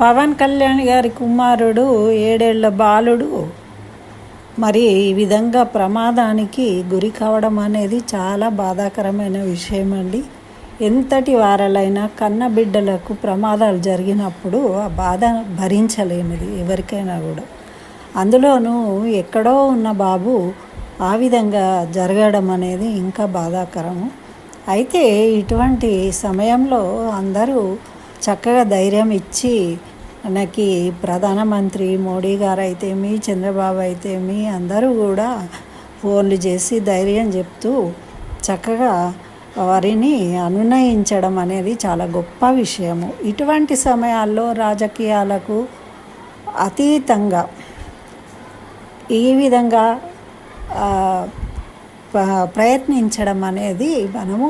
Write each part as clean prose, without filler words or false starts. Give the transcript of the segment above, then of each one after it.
పవన్ కళ్యాణ్ గారి కుమారుడు 7 ఏళ్ల బాలుడు మరి ఈ విధంగా ప్రమాదానికి గురి కావడం అనేది చాలా బాధాకరమైన విషయం అండి. ఎంతటి వారలైనా కన్న బిడ్డలకు ప్రమాదాలు జరిగినప్పుడు ఆ బాధ భరించలేనిది ఎవరికైనా కూడా. అందులోనూ ఎక్కడో ఉన్న బాబు ఆ విధంగా జరగడం అనేది ఇంకా బాధాకరము. అయితే ఇటువంటి సమయంలో అందరూ చక్కగా ధైర్యం ఇచ్చి మనకి ప్రధానమంత్రి మోడీ గారు అయితేమి, చంద్రబాబు అయితేమి అందరూ కూడా ఫోన్లు చేసి ధైర్యం చెప్తూ చక్కగా వారిని అనునయించడం అనేది చాలా గొప్ప విషయము. ఇటువంటి సమయాల్లో రాజకీయాలకు అతీతంగా ఈ విధంగా ప్రయత్నించడం అనేది మనము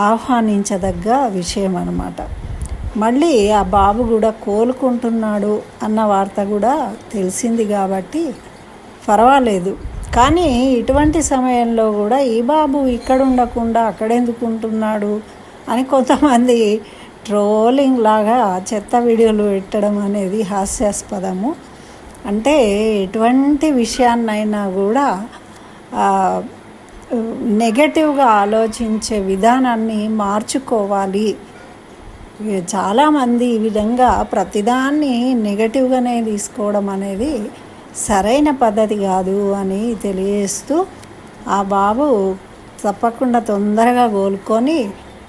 ఆహ్వానించదగ్గ విషయం అన్నమాట. మళ్ళీ ఆ బాబు కూడా కోలుకుంటున్నాడు అన్న వార్త కూడా తెలిసింది కాబట్టి పర్వాలేదు. కానీ ఇటువంటి సమయంలో కూడా ఈ బాబు ఇక్కడ ఉండకుండా అక్కడెందుకు ఉంటున్నాడు అని కొంతమంది ట్రోలింగ్ లాగా చెత్త వీడియోలు పెట్టడం అనేది హాస్యాస్పదము. అంటే ఎటువంటి విషయాన్నైనా కూడా నెగటివ్గా ఆలోచించే విధానాన్ని మార్చుకోవాలి. చాలామంది ఈ విధంగా ప్రతిదాన్ని నెగటివ్గానే తీసుకోవడం అనేది సరైన పద్ధతి కాదు అని తెలియజేస్తూ ఆ బాబు తప్పకుండా తొందరగా కోలుకొని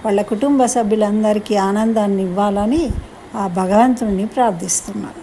వాళ్ళ కుటుంబ సభ్యులందరికీ ఆనందాన్ని ఇవ్వాలని ఆ భగవంతుడిని ప్రార్థిస్తున్నాను.